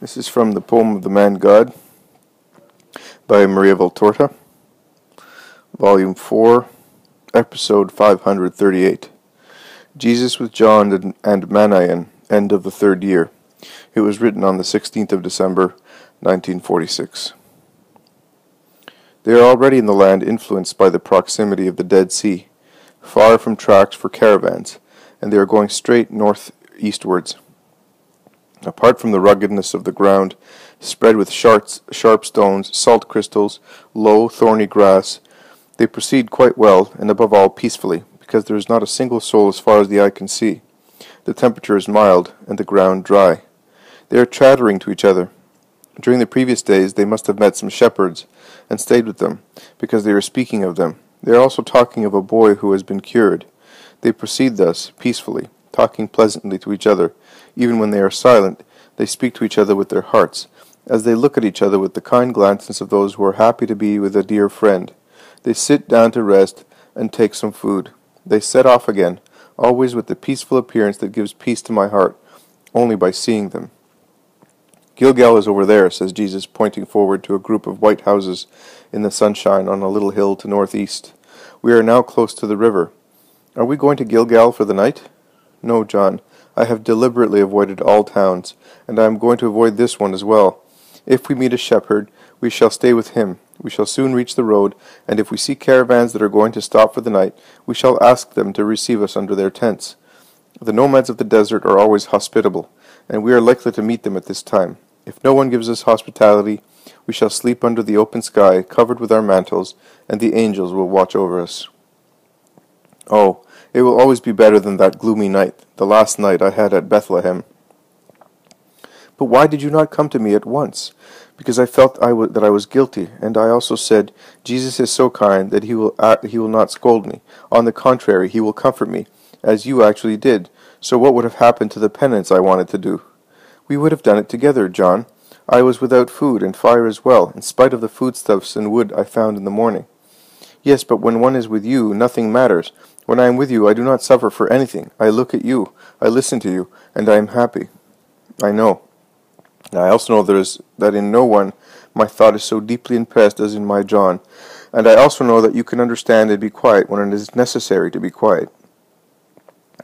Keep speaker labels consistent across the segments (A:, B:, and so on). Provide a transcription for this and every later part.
A: This is from the poem of the Man God by Maria Valtorta, Volume 4, Episode 538. Jesus with John and Manaen, end of the third year. It was written on the 16th of December, 1946. They are already in the land influenced by the proximity of the Dead Sea, far from tracks for caravans, and they are going straight northeastwards. Apart from the ruggedness of the ground, spread with sharp stones, salt crystals, low, thorny grass, they proceed quite well, and above all peacefully, because there is not a single soul as far as the eye can see. The temperature is mild, and the ground dry. They are chattering to each other. During the previous days they must have met some shepherds, and stayed with them, because they are speaking of them. They are also talking of a boy who has been cured. They proceed thus, peacefully, talking pleasantly to each other. Even when they are silent, they speak to each other with their hearts, as they look at each other with the kind glances of those who are happy to be with a dear friend. They sit down to rest, and take some food. They set off again, always with the peaceful appearance that gives peace to my heart, only by seeing them. Gilgal is over there, says Jesus, pointing forward to a group of white houses in the sunshine on a little hill to northeast. We are now close to the river. Are we going to Gilgal for the night? No, John. I have deliberately avoided all towns, and I am going to avoid this one as well. If we meet a shepherd, we shall stay with him. We shall soon reach the road, and if we see caravans that are going to stop for the night, we shall ask them to receive us under their tents. The nomads of the desert are always hospitable, and we are likely to meet them at this time. If no one gives us hospitality, we shall sleep under the open sky, covered with our mantles, and the angels will watch over us. Oh, it will always be better than that gloomy night, the last night I had at Bethlehem. But why did you not come to me at once? Because I felt that I was guilty, and I also said, Jesus is so kind that he will not scold me. On the contrary, he will comfort me, as you actually did. So what would have happened to the penance I wanted to do? We would have done it together, John. I was without food and fire as well, in spite of the foodstuffs and wood I found in the morning. Yes, but when one is with you, nothing matters. When I am with you, I do not suffer for anything. I look at you, I listen to you, and I am happy. I know. I also know that in no one my thought is so deeply impressed as in my John, and I also know that you can understand and be quiet when it is necessary to be quiet.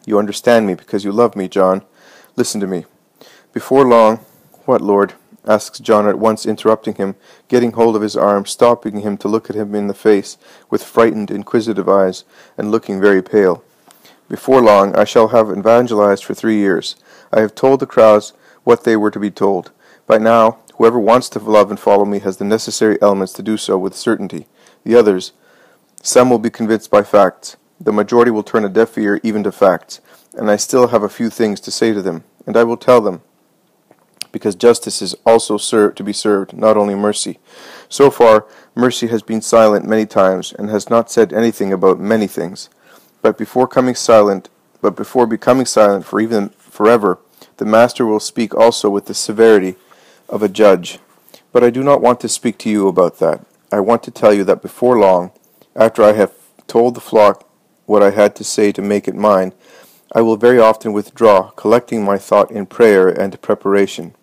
A: You understand me because you love me, John. Listen to me. Before long— What, Lord? Asks John at once, interrupting him, getting hold of his arm, stopping him to look at him in the face, with frightened, inquisitive eyes, and looking very pale. Before long I shall have evangelized for 3 years. I have told the crowds what they were to be told. By now, whoever wants to love and follow me has the necessary elements to do so with certainty. The others, some will be convinced by facts. The majority will turn a deaf ear even to facts. And I still have a few things to say to them, and I will tell them, because justice is also to be served, not only mercy. So far, mercy has been silent many times, and has not said anything about many things. But before becoming silent for even forever, the Master will speak also with the severity of a judge. But I do not want to speak to you about that. I want to tell you that before long, after I have told the flock what I had to say to make it mine, I will very often withdraw, collecting my thought in prayer and preparation.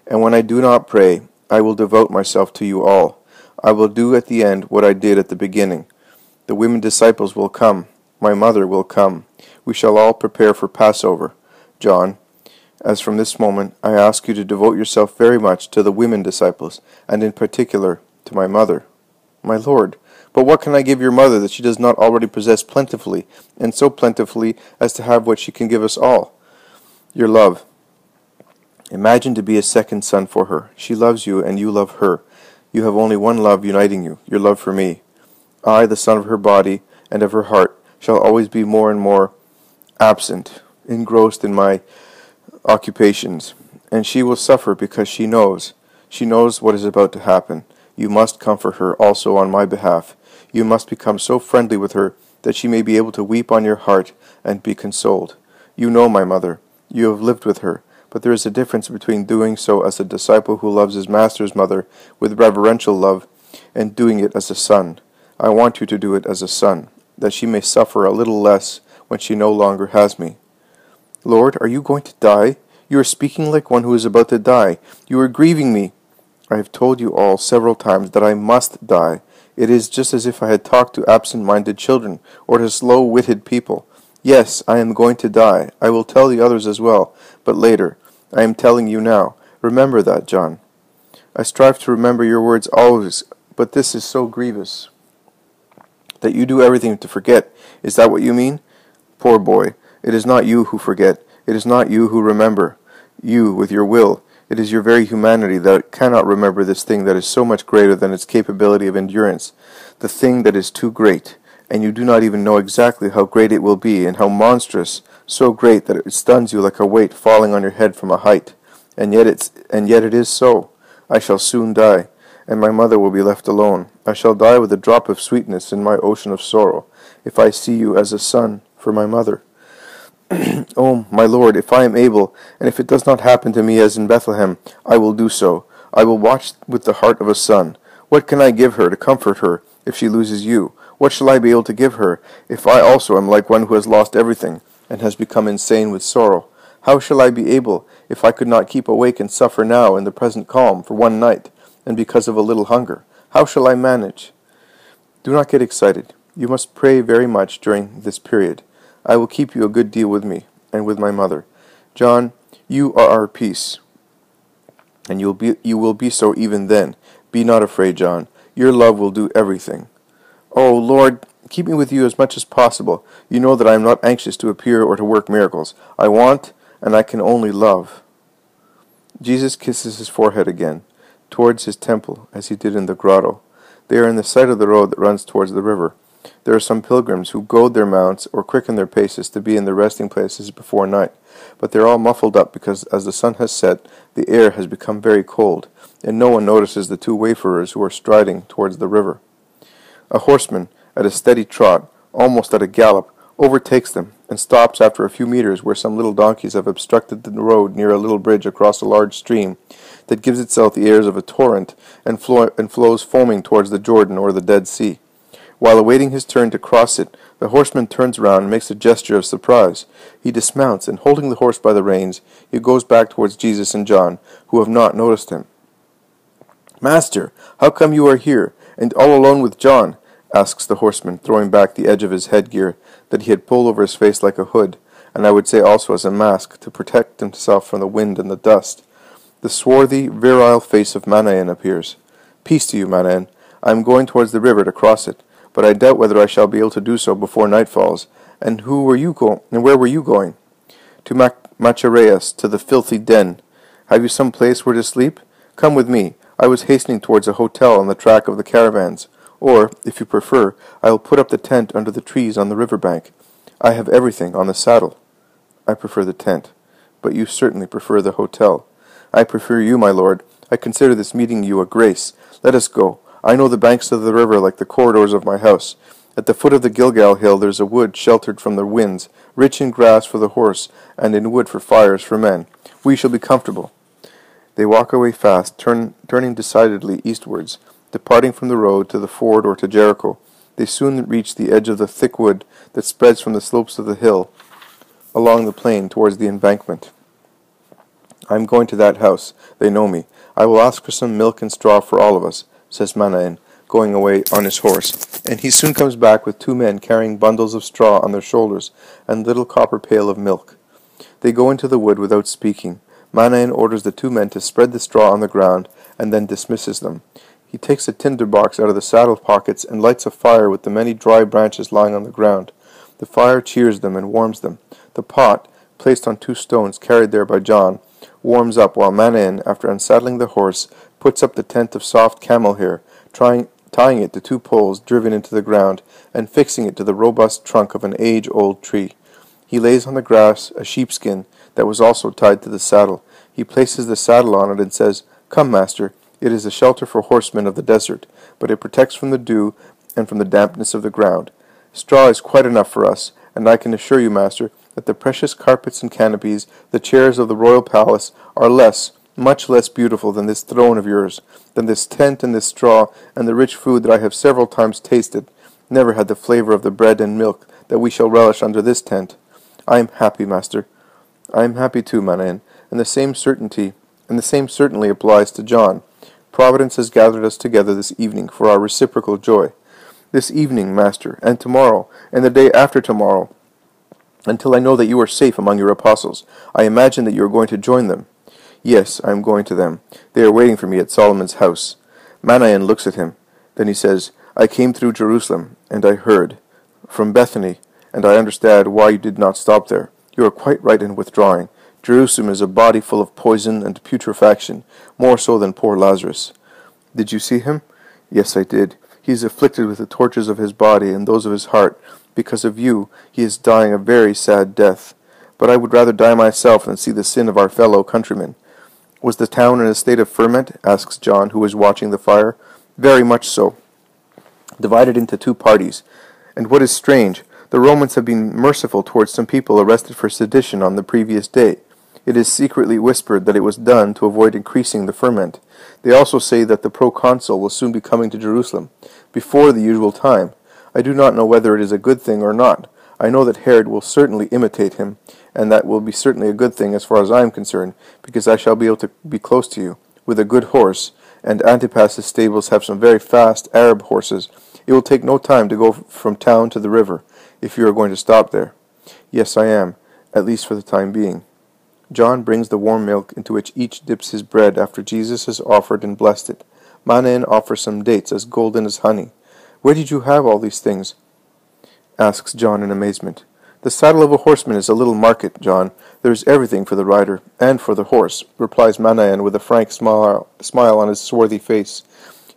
A: And when I do not pray, I will devote myself to you all. I will do at the end what I did at the beginning. The women disciples will come. My mother will come. We shall all prepare for Passover. John, as from this moment, I ask you to devote yourself very much to the women disciples, and in particular to my mother. My Lord, but what can I give your mother that she does not already possess plentifully, and so plentifully as to have what she can give us all? Your love. Imagine to be a second son for her. She loves you, and you love her. You have only one love uniting you, your love for me. I, the son of her body and of her heart, shall always be more and more absent, engrossed in my occupations, and she will suffer because she knows what is about to happen. You must comfort her also on my behalf. You must become so friendly with her that she may be able to weep on your heart and be consoled. You know my mother. You have lived with her, but there is a difference between doing so as a disciple who loves his master's mother with reverential love and doing it as a son. I want you to do it as a son, that she may suffer a little less when she no longer has me. Lord, are you going to die? You are speaking like one who is about to die. You are grieving me. I have told you all several times that I must die. It is just as if I had talked to absent-minded children, or to slow-witted people. Yes, I am going to die. I will tell the others as well, but later. I am telling you now. Remember that, John. I strive to remember your words always, but this is so grievous. That you do everything to forget. Is that what you mean? Poor boy, it is not you who forget. It is not you who remember. You, with your will. It is your very humanity that cannot remember this thing that is so much greater than its capability of endurance. The thing that is too great, and you do not even know exactly how great it will be, and how monstrous, so great that it stuns you like a weight falling on your head from a height. And yet it is so. I shall soon die, and my mother will be left alone. I shall die with a drop of sweetness in my ocean of sorrow, if I see you as a son for my mother. Oh, my Lord, if I am able, and if it does not happen to me as in Bethlehem, I will do so. I will watch with the heart of a son. What can I give her to comfort her if she loses you? What shall I be able to give her if I also am like one who has lost everything and has become insane with sorrow? How shall I be able if I could not keep awake and suffer now in the present calm for one night, and because of a little hunger? How shall I manage? Do not get excited. You must pray very much during this period. I will keep you a good deal with me, and with my mother. John, you are our peace, and you will be so even then. Be not afraid, John. Your love will do everything. Oh, Lord, keep me with you as much as possible. You know that I am not anxious to appear or to work miracles. I want, and I can only love. Jesus kisses his forehead again, towards his temple, as he did in the grotto. They are in the sight of the road that runs towards the river. There are some pilgrims who goad their mounts or quicken their paces to be in their resting places before night, but they are all muffled up because as the sun has set, the air has become very cold, and no one notices the two wayfarers who are striding towards the river. A horseman, at a steady trot, almost at a gallop, overtakes them, and stops after a few meters where some little donkeys have obstructed the road near a little bridge across a large stream that gives itself the airs of a torrent and flows foaming towards the Jordan or the Dead Sea. While awaiting his turn to cross it, the horseman turns round and makes a gesture of surprise. He dismounts, and holding the horse by the reins, he goes back towards Jesus and John, who have not noticed him. "Master, how come you are here, and all alone with John?" asks the horseman, throwing back the edge of his headgear that he had pulled over his face like a hood, and I would say also as a mask, to protect himself from the wind and the dust. The swarthy, virile face of Manaen appears. "Peace to you, Manaen. I am going towards the river to cross it, but I doubt whether I shall be able to do so before night falls. And where were you going?" "To Machareus, to the filthy den. Have you some place where to sleep? Come with me. I was hastening towards a hotel on the track of the caravans. Or, if you prefer, I will put up the tent under the trees on the river bank. I have everything on the saddle." "I prefer the tent, but you certainly prefer the hotel." "I prefer you, my lord. I consider this meeting you a grace. Let us go. I know the banks of the river like the corridors of my house. At the foot of the Gilgal hill there is a wood sheltered from the winds, rich in grass for the horse, and in wood for fires for men. We shall be comfortable." They walk away fast, turning decidedly eastwards, departing from the road to the ford or to Jericho. They soon reach the edge of the thick wood that spreads from the slopes of the hill along the plain towards the embankment. "I am going to that house. They know me. I will ask for some milk and straw for all of us," says Manaen, going away on his horse, and he soon comes back with two men carrying bundles of straw on their shoulders and a little copper pail of milk. They go into the wood without speaking. Manaen orders the two men to spread the straw on the ground, and then dismisses them. He takes a tinder box out of the saddle pockets and lights a fire with the many dry branches lying on the ground. The fire cheers them and warms them. The pot, placed on two stones carried there by John, warms up while Manaen, after unsaddling the horse, puts up the tent of soft camel hair, tying it to two poles driven into the ground, and fixing it to the robust trunk of an age-old tree. He lays on the grass a sheepskin that was also tied to the saddle. He places the saddle on it and says, "Come, master, it is a shelter for horsemen of the desert, but it protects from the dew and from the dampness of the ground. Straw is quite enough for us, and I can assure you, master, that the precious carpets and canopies, the chairs of the royal palace, are much less beautiful than this throne of yours, than this tent and this straw, and the rich food that I have several times tasted, never had the flavor of the bread and milk that we shall relish under this tent. I am happy, master." "I am happy too, Manaen, and the same certainly applies to John. Providence has gathered us together this evening for our reciprocal joy. This evening, Master, and tomorrow, and the day after tomorrow, until I know that you are safe among your apostles. I imagine that you are going to join them. Yes, I am going to them. They are waiting for me at Solomon's house. Manaen looks at him. Then he says, I came through Jerusalem, and I heard from Bethany, and I understand why you did not stop there. You are quite right in withdrawing. Jerusalem is a body full of poison and putrefaction, more so than poor Lazarus. Did you see him? Yes, I did. He is afflicted with the tortures of his body and those of his heart. Because of you, he is dying a very sad death. But I would rather die myself than see the sin of our fellow countrymen. Was the town in a state of ferment? Asks John, who was watching the fire. Very much so. Divided into two parties. And what is strange, the Romans have been merciful towards some people arrested for sedition on the previous day. It is secretly whispered that it was done to avoid increasing the ferment. They also say that the proconsul will soon be coming to Jerusalem, before the usual time. I do not know whether it is a good thing or not. I know that Herod will certainly imitate him, and that will be certainly a good thing as far as I am concerned, because I shall be able to be close to you, with a good horse, and Antipas's stables have some very fast Arab horses. It will take no time to go from town to the river, if you are going to stop there. Yes, I am, at least for the time being. John brings the warm milk into which each dips his bread after Jesus has offered and blessed it. Manaen offers some dates as golden as honey. Where did you have all these things? Asks John in amazement. The saddle of a horseman is a little market, John. There is everything for the rider and for the horse, replies Manaen with a frank smile on his swarthy face.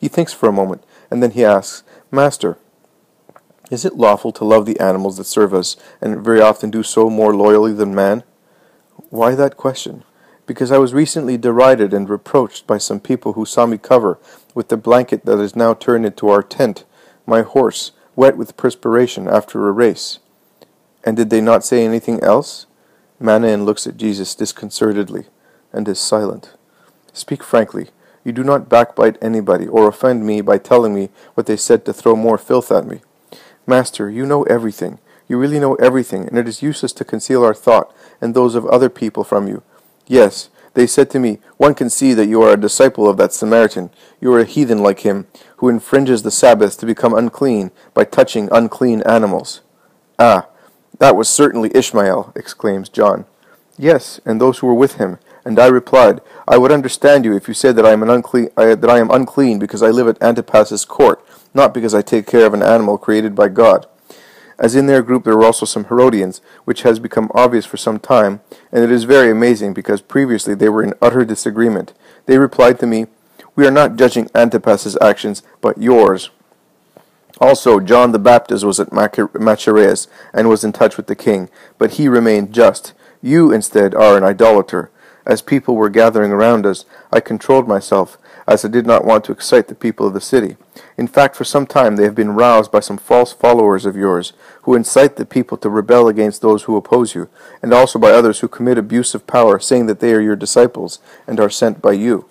A: He thinks for a moment, and then he asks, Master, is it lawful to love the animals that serve us, and very often do so more loyally than man? Why that question? Because I was recently derided and reproached by some people who saw me cover with the blanket that is now turned into our tent, my horse, wet with perspiration after a race. And did they not say anything else? Manaen looks at Jesus disconcertedly, and is silent. Speak frankly. You do not backbite anybody, or offend me by telling me what they said to throw more filth at me. Master, you know everything. You really know everything, and it is useless to conceal our thought and those of other people from you. Yes, they said to me, one can see that you are a disciple of that Samaritan. You are a heathen like him, who infringes the Sabbath to become unclean by touching unclean animals. Ah, that was certainly Ishmael, exclaims John. Yes, and those who were with him. And I replied, I would understand you if you said that I am unclean because I live at Antipas's court, not because I take care of an animal created by God. As in their group there were also some Herodians, which has become obvious for some time, and it is very amazing because previously they were in utter disagreement. They replied to me, We are not judging Antipas's actions, but yours. Also, John the Baptist was at Machaerus and was in touch with the king, but he remained just. You, instead, are an idolater. As people were gathering around us, I controlled myself, as I did not want to excite the people of the city. In fact, for some time they have been roused by some false followers of yours, who incite the people to rebel against those who oppose you, and also by others who commit abuse of power, saying that they are your disciples, and are sent by you.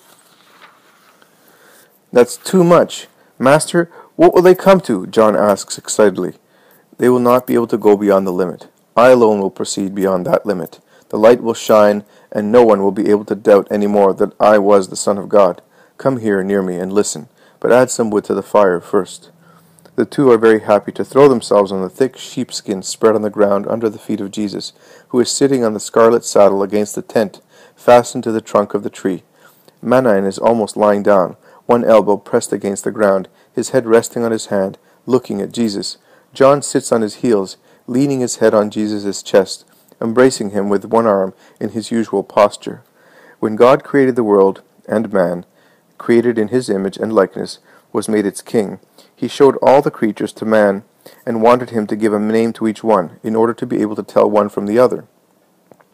A: That's too much. Master, what will they come to? John asks excitedly. They will not be able to go beyond the limit. I alone will proceed beyond that limit. The light will shine, and no one will be able to doubt any more that I was the Son of God. Come here near me and listen, but add some wood to the fire first. The two are very happy to throw themselves on the thick sheepskin spread on the ground under the feet of Jesus, who is sitting on the scarlet saddle against the tent, fastened to the trunk of the tree. Manaen is almost lying down, one elbow pressed against the ground, his head resting on his hand, looking at Jesus. John sits on his heels, leaning his head on Jesus' chest, embracing him with one arm in his usual posture. When God created the world, and man, created in his image and likeness, was made its king, he showed all the creatures to man, and wanted him to give a name to each one, in order to be able to tell one from the other.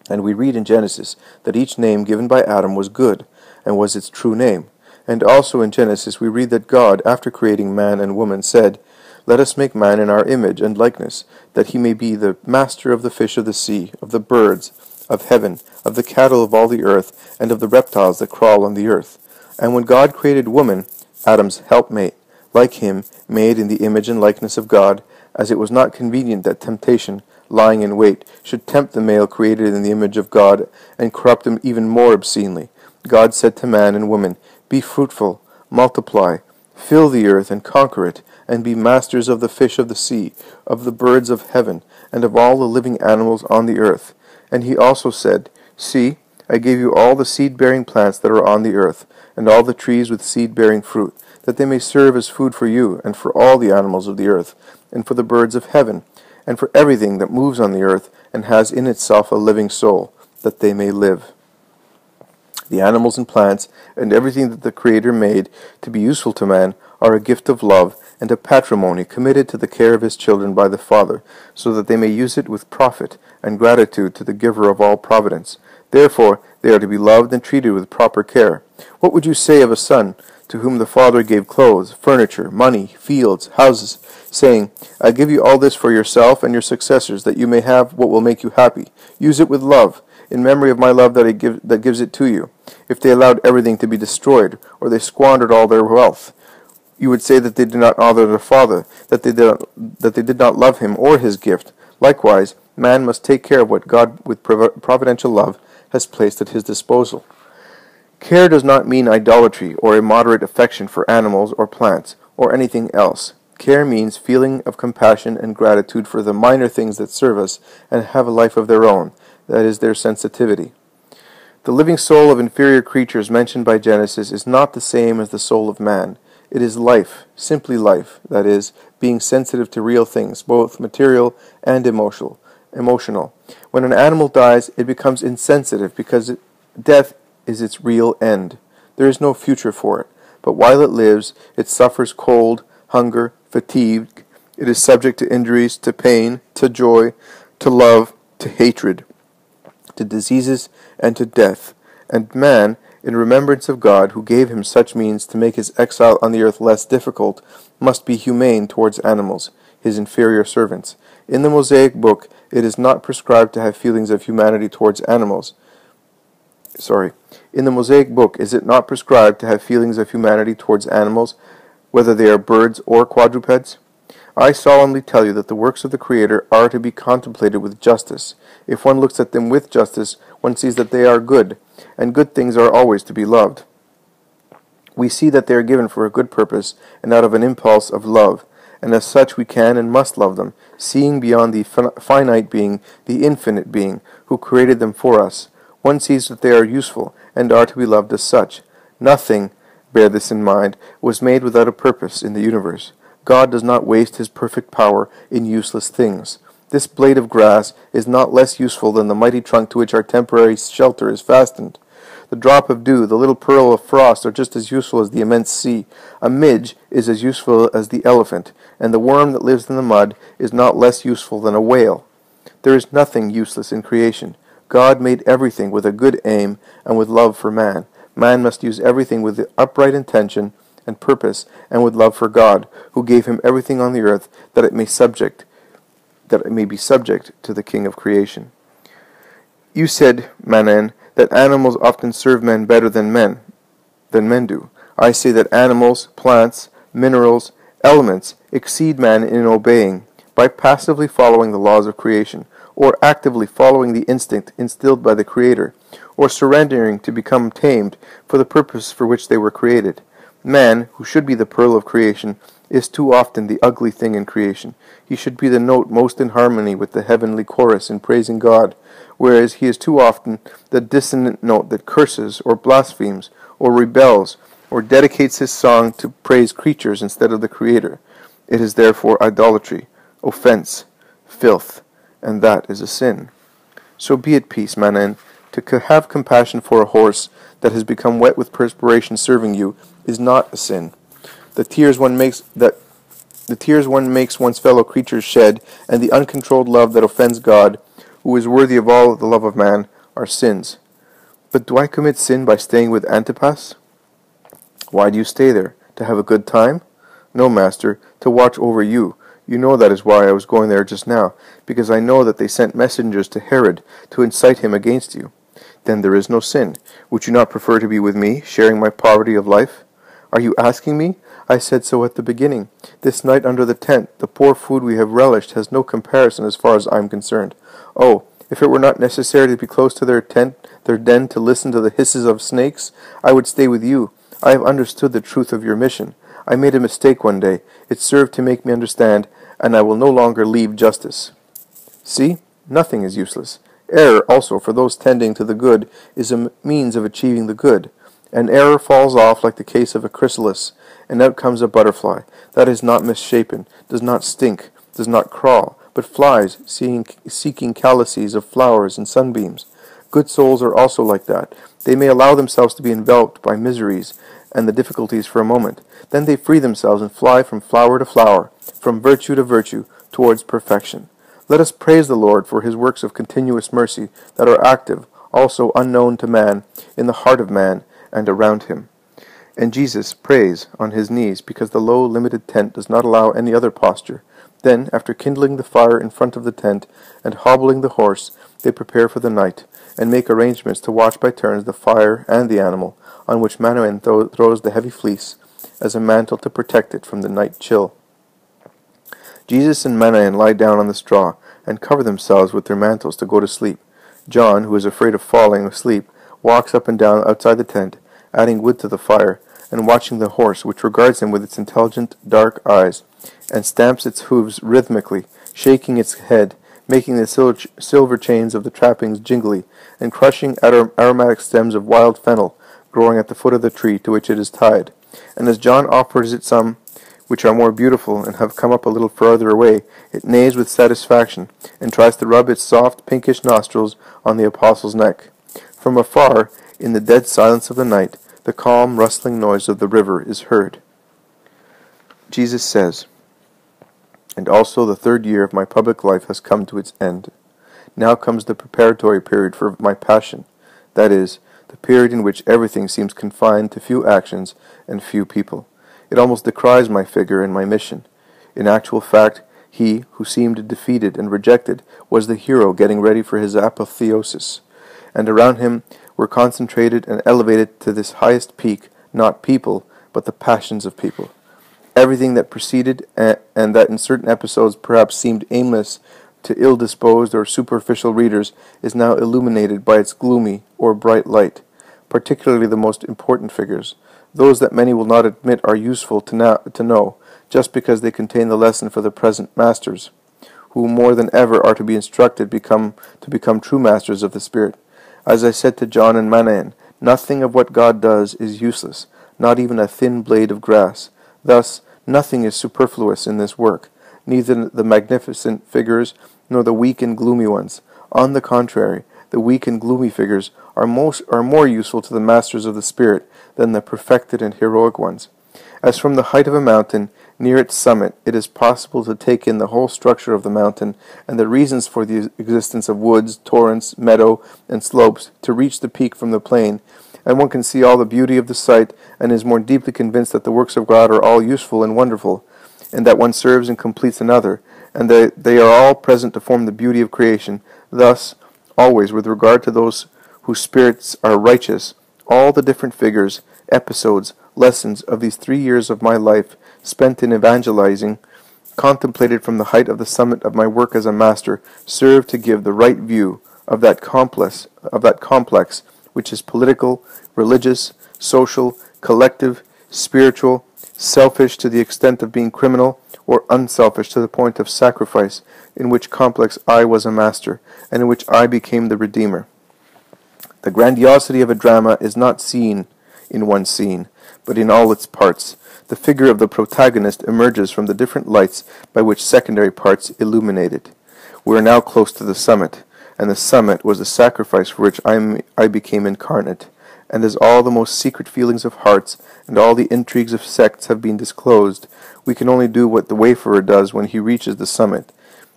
A: And we read in Genesis that each name given by Adam was good, and was its true name. And also in Genesis we read that God, after creating man and woman, said, Let us make man in our image and likeness, that he may be the master of the fish of the sea, of the birds of heaven, of the cattle of all the earth, and of the reptiles that crawl on the earth. And when God created woman, Adam's helpmate, like him, made in the image and likeness of God, as it was not convenient that temptation, lying in wait, should tempt the male created in the image of God and corrupt him even more obscenely. God said to man and woman, "Be fruitful, multiply, fill the earth and conquer it, and be masters of the fish of the sea, of the birds of heaven, and of all the living animals on the earth." And he also said, "See, I gave you all the seed-bearing plants that are on the earth, and all the trees with seed-bearing fruit, that they may serve as food for you, and for all the animals of the earth, and for the birds of heaven, and for everything that moves on the earth, and has in itself a living soul, that they may live." The animals and plants, and everything that the Creator made to be useful to man, are a gift of love, and a patrimony committed to the care of his children by the Father, so that they may use it with profit and gratitude to the Giver of all providence. Therefore, they are to be loved and treated with proper care. What would you say of a son to whom the father gave clothes, furniture, money, fields, houses, saying, "I give you all this for yourself and your successors, that you may have what will make you happy. Use it with love, in memory of my love that gives it to you"? If they allowed everything to be destroyed, or they squandered all their wealth, you would say that they did not honor their father, that they did not love him or his gift. Likewise, man must take care of what God, with providential love, has placed at his disposal. Care does not mean idolatry or immoderate affection for animals or plants or anything else. Care means feeling of compassion and gratitude for the minor things that serve us and have a life of their own, that is, their sensitivity. The living soul of inferior creatures mentioned by Genesis is not the same as the soul of man. It is life, simply life, that is, being sensitive to real things, both material and emotional. When an animal dies, it becomes insensitive because death is its real end. There is no future for it. But while it lives, it suffers cold, hunger, fatigue. It is subject to injuries, to pain, to joy, to love, to hatred, to diseases, and to death. And man, in remembrance of God, who gave him such means to make his exile on the earth less difficult, must be humane towards animals, his inferior servants. In the Mosaic book, it is not prescribed to have feelings of humanity towards animals. In the Mosaic book, is it not prescribed to have feelings of humanity towards animals, whether they are birds or quadrupeds? I solemnly tell you that the works of the Creator are to be contemplated with justice. If one looks at them with justice, one sees that they are good, and good things are always to be loved. We see that they are given for a good purpose, and out of an impulse of love, and as such we can and must love them, seeing beyond the finite being, the infinite being, who created them for us. One sees that they are useful, and are to be loved as such. Nothing, bear this in mind, was made without a purpose in the universe. God does not waste his perfect power in useless things. This blade of grass is not less useful than the mighty trunk to which our temporary shelter is fastened. The drop of dew, the little pearl of frost are just as useful as the immense sea. A midge is as useful as the elephant, and the worm that lives in the mud is not less useful than a whale. There is nothing useless in creation. God made everything with a good aim and with love for man. Man must use everything with the upright intention and purpose, and with love for God, who gave him everything on the earth, that it may be subject to the King of creation. You said, Manaen, that animals often serve men better than men do. I say that animals, plants, minerals, elements exceed man in obeying by passively following the laws of creation, or actively following the instinct instilled by the Creator, or surrendering to become tamed for the purpose for which they were created. Man, who should be the pearl of creation, is too often the ugly thing in creation. He should be the note most in harmony with the heavenly chorus in praising God, whereas he is too often the dissonant note that curses, or blasphemes, or rebels, or dedicates his song to praise creatures instead of the Creator. It is therefore idolatry, offense, filth, and that is a sin. So be at peace, Manaen. To have compassion for a horse that has become wet with perspiration serving you is not a sin. The tears one makes one's fellow creatures shed, and the uncontrolled love that offends God, who is worthy of all the love of man, are sins. But do I commit sin by staying with Antipas? Why do you stay there? To have a good time? No, master, to watch over you. You know that is why I was going there just now, because I know that they sent messengers to Herod to incite him against you. Then there is no sin. Would you not prefer to be with me, sharing my poverty of life? Are you asking me? I said so at the beginning. This night under the tent, the poor food we have relished has no comparison as far as I am concerned. Oh, if it were not necessary to be close to their den to listen to the hisses of snakes, I would stay with you. I have understood the truth of your mission. I made a mistake one day. It served to make me understand, and I will no longer leave justice. See? Nothing is useless. Error, also, for those tending to the good, is a means of achieving the good. An error falls off like the case of a chrysalis, and out comes a butterfly. That is not misshapen, does not stink, does not crawl, but flies, seeking calices of flowers and sunbeams. Good souls are also like that. They may allow themselves to be enveloped by miseries and the difficulties for a moment. Then they free themselves and fly from flower to flower, from virtue to virtue, towards perfection. Let us praise the Lord for his works of continuous mercy that are active, also unknown to man, in the heart of man, and around him. And Jesus prays on his knees because the low, limited tent does not allow any other posture. Then, after kindling the fire in front of the tent and hobbling the horse, they prepare for the night, and make arrangements to watch by turns the fire and the animal, on which Manaen throws the heavy fleece as a mantle to protect it from the night chill. Jesus and Manaen lie down on the straw and cover themselves with their mantles to go to sleep. John, who is afraid of falling asleep, walks up and down outside the tent, adding wood to the fire, and watching the horse, which regards him with its intelligent, dark eyes, and stamps its hooves rhythmically, shaking its head, making the silver chains of the trappings jingly, and crushing aromatic stems of wild fennel growing at the foot of the tree to which it is tied. And as John offers it some which are more beautiful and have come up a little further away, it neighs with satisfaction, and tries to rub its soft, pinkish nostrils on the apostle's neck. From afar, in the dead silence of the night, the calm, rustling noise of the river is heard. Jesus says, "And also the 3rd year of my public life has come to its end. Now comes the preparatory period for my passion, that is, the period in which everything seems confined to few actions and few people. It almost decries my figure and my mission. In actual fact, he who seemed defeated and rejected was the hero getting ready for his apotheosis, and around him were concentrated and elevated to this highest peak, not people, but the passions of people. Everything that preceded and that in certain episodes perhaps seemed aimless to ill-disposed or superficial readers is now illuminated by its gloomy or bright light, particularly the most important figures, those that many will not admit are useful to know, just because they contain the lesson for the present masters, who more than ever are to be instructed to become true masters of the Spirit. As I said to John and Manaen, nothing of what God does is useless, not even a thin blade of grass. Thus, nothing is superfluous in this work, neither the magnificent figures nor the weak and gloomy ones. On the contrary, the weak and gloomy figures are more useful to the masters of the Spirit than the perfected and heroic ones. As from the height of a mountain, near its summit, it is possible to take in the whole structure of the mountain and the reasons for the existence of woods, torrents, meadow, and slopes, to reach the peak from the plain, and one can see all the beauty of the sight and is more deeply convinced that the works of God are all useful and wonderful, and that one serves and completes another, and that they are all present to form the beauty of creation. Thus, always, with regard to those whose spirits are righteous, all the different figures, episodes, lessons of these 3 years of my life spent in evangelizing, contemplated from the height of the summit of my work as a master, serve to give the right view of that complex which is political, religious, social, collective, spiritual, selfish to the extent of being criminal, or unselfish to the point of sacrifice, in which complex I was a master, and in which I became the Redeemer. The grandiosity of a drama is not seen in one scene, but in all its parts. The figure of the protagonist emerges from the different lights by which secondary parts illuminate it. We are now close to the summit, and the summit was the sacrifice for which I became incarnate. And as all the most secret feelings of hearts and all the intrigues of sects have been disclosed, we can only do what the wayfarer does when he reaches the summit,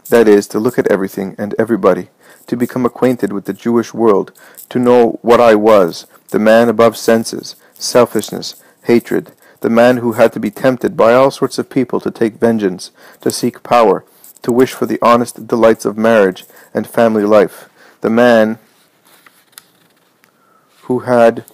A: that is, to look at everything and everybody, to become acquainted with the Jewish world, to know what I was, the man above senses, selfishness, hatred, the man who had to be tempted by all sorts of people to take vengeance, to seek power, to wish for the honest delights of marriage and family life, the man who had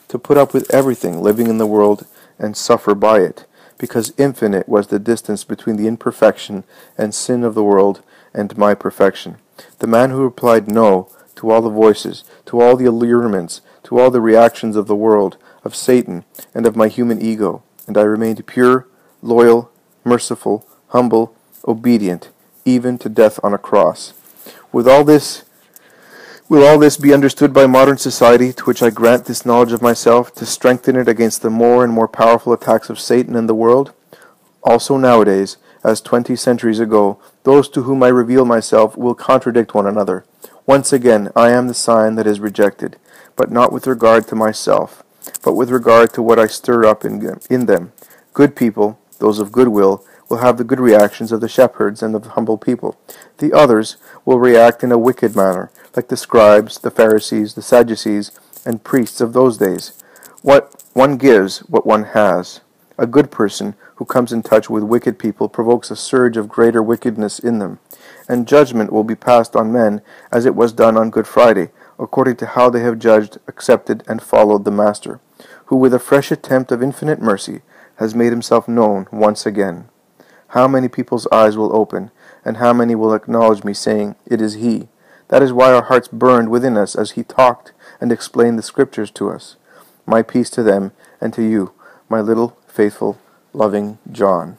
A: to put up with everything living in the world and suffer by it, because infinite was the distance between the imperfection and sin of the world and my perfection. The man who replied no to all the voices, to all the allurements, to all the reactions of the world, of Satan, and of my human ego, and I remained pure, loyal, merciful, humble, obedient, even to death on a cross. Will all this be understood by modern society, to which I grant this knowledge of myself, to strengthen it against the more and more powerful attacks of Satan and the world? Also nowadays, as 20 centuries ago, those to whom I reveal myself will contradict one another. Once again, I am the sign that is rejected, but not with regard to myself, but with regard to what I stir up in them. Good people, those of good will have the good reactions of the shepherds and of the humble people. The others will react in a wicked manner, like the scribes, the Pharisees, the Sadducees, and priests of those days. What one gives, what one has. A good person who comes in touch with wicked people provokes a surge of greater wickedness in them, and judgment will be passed on men as it was done on Good Friday, according to how they have judged, accepted, and followed the Master, who with a fresh attempt of infinite mercy has made himself known once again. How many people's eyes will open, and how many will acknowledge me, saying, "It is he." That is why our hearts burned within us as he talked and explained the Scriptures to us. My peace to them and to you, my little, faithful, loving John.